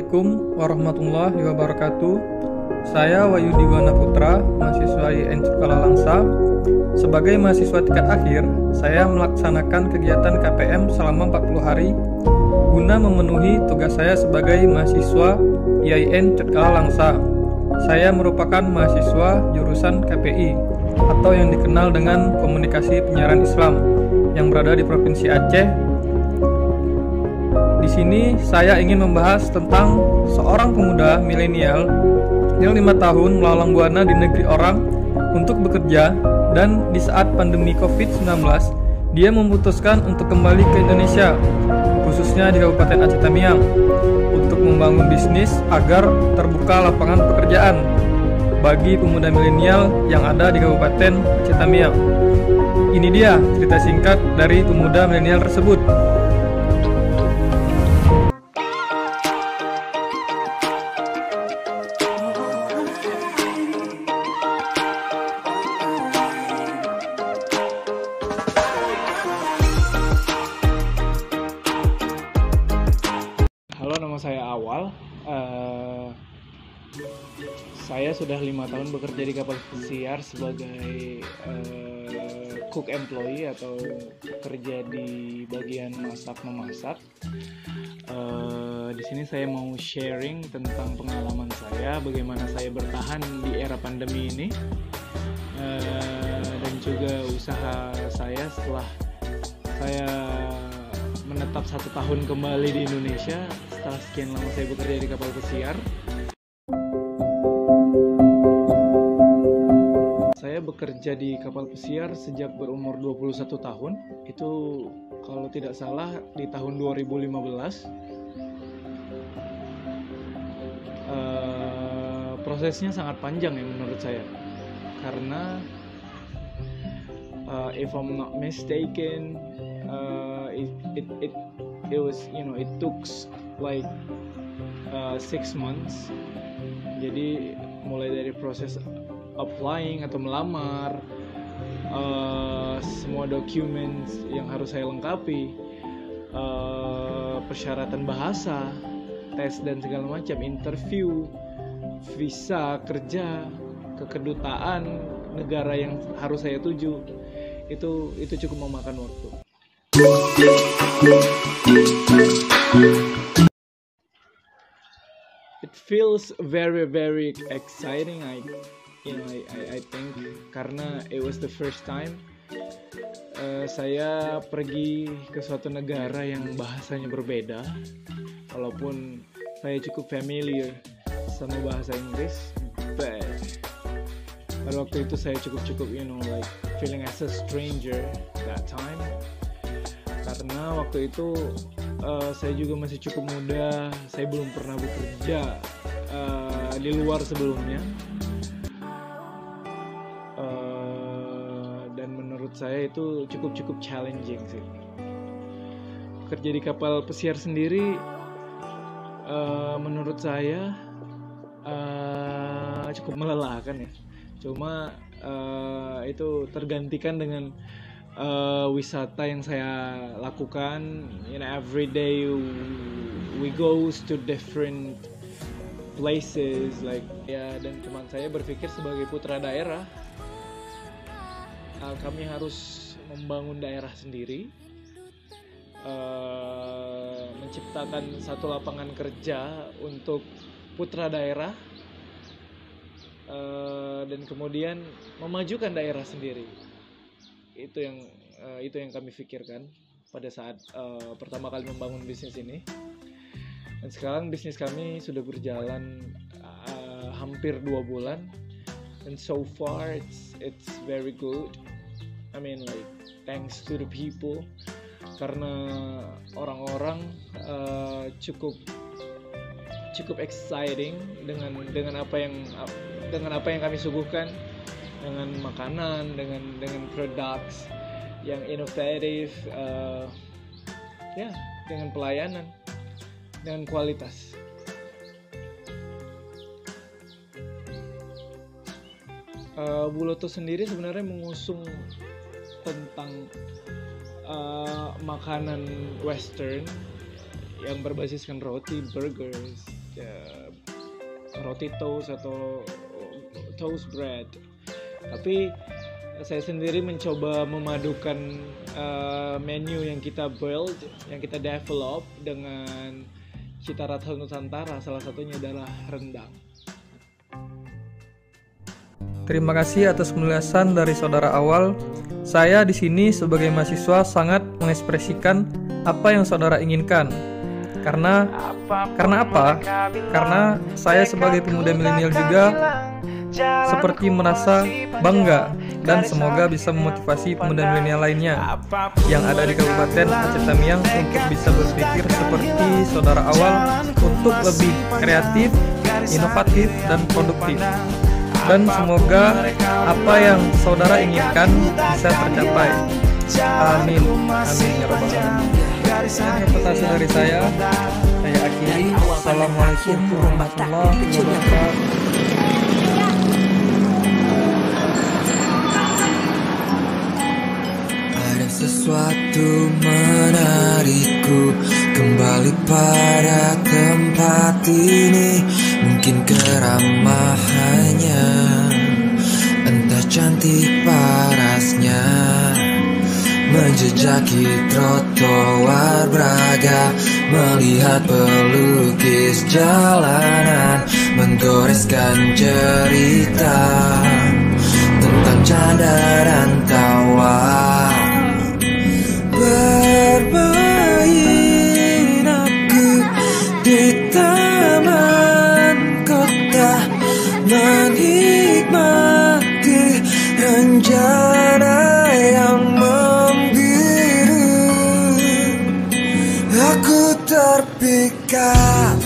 Assalamualaikum warahmatullahi wabarakatuh. Saya Wahyudi Wana Putra, mahasiswa IAIN Cipta Langsa. Sebagai mahasiswa tingkat akhir, saya melaksanakan kegiatan KPM selama 40 hari guna memenuhi tugas saya sebagai mahasiswa IAIN Cipta Langsa. Saya merupakan mahasiswa jurusan KPI atau yang dikenal dengan Komunikasi Penyiaran Islam yang berada di Provinsi Aceh. Di sini saya ingin membahas tentang seorang pemuda milenial yang 5 tahun melalang buana di negeri orang untuk bekerja, dan di saat pandemi COVID-19 dia memutuskan untuk kembali ke Indonesia, khususnya di Kabupaten Aceh Tamiang, untuk membangun bisnis agar terbuka lapangan pekerjaan bagi pemuda milenial yang ada di Kabupaten Aceh Tamiang. Ini dia cerita singkat dari pemuda milenial tersebut. Halo, nama saya Awal. Saya sudah 5 tahun bekerja di kapal pesiar sebagai cook employee atau kerja di bagian masak-memasak. Di sini saya mau sharing tentang pengalaman saya, bagaimana saya bertahan di era pandemi ini, dan juga usaha saya setelah saya menetap 1 tahun kembali di Indonesia setelah sekian lama saya bekerja di kapal pesiar. Saya bekerja di kapal pesiar sejak berumur 21 tahun. Itu kalau tidak salah di tahun 2015. Prosesnya sangat panjang ya menurut saya. Karena if I'm not mistaken, it was, it took like 6 months. Jadi mulai dari proses applying atau melamar, semua dokumen yang harus saya lengkapi, persyaratan bahasa, tes dan segala macam, interview, visa kerja ke kedutaan negara yang harus saya tuju, itu cukup memakan waktu. It feels very very exciting. I think karena it was the first time saya pergi ke suatu negara yang bahasanya berbeda, walaupun saya cukup familiar sama bahasa Inggris, but pada waktu itu saya cukup like feeling as a stranger that time. Karena waktu itu saya juga masih cukup muda, saya belum pernah bekerja di luar sebelumnya, dan menurut saya itu cukup challenging sih. Kerja di kapal pesiar sendiri menurut saya cukup melelahkan ya. Cuma itu tergantikan dengan wisata yang saya lakukan. Every day we goes to different places like dan teman saya berpikir sebagai putra daerah, kami harus membangun daerah sendiri, menciptakan satu lapangan kerja untuk putra daerah, dan kemudian memajukan daerah sendiri. Itu yang kami pikirkan pada saat pertama kali membangun bisnis ini. Dan sekarang bisnis kami sudah berjalan hampir 2 bulan, and so far it's very good. I mean, like, thanks to the people, karena orang-orang cukup exciting dengan apa yang kami suguhkan, dengan makanan, dengan products yang inovatif, dengan pelayanan, dengan kualitas. Buloto sendiri sebenarnya mengusung tentang makanan western yang berbasiskan roti, burgers, roti toast atau toast bread. Tapi saya sendiri mencoba memadukan menu yang kita build, yang kita develop dengan cita rasa Nusantara. Salah satunya adalah rendang. Terima kasih atas penjelasan dari saudara Awal. Saya di sini sebagai mahasiswa sangat mengekspresikan apa yang saudara inginkan. Karena apa? Karena saya sebagai pemuda milenial juga seperti merasa bangga dan semoga bisa memotivasi pemuda milenial lainnya yang ada di Kabupaten Aceh Tamiang untuk bisa berpikir seperti saudara Awal untuk lebih kreatif, inovatif, dan produktif. Dan semoga apa yang saudara inginkan bisa tercapai. Amin. Amin ya rabbal alamin. Ini pesan dari saya akhiri. Assalamualaikum warahmatullahi wabarakatuh. Ada sesuatu menarikku kembali pada tempat ini. Mungkin keramahannya, entah cantik parasnya, menjejaki trotoar Braga, melihat pelukis jalanan menggoreskan cerita tentang canda dan tawa. Bermain aku di taman kota, menikmati rencana yang membiru. Aku terpikat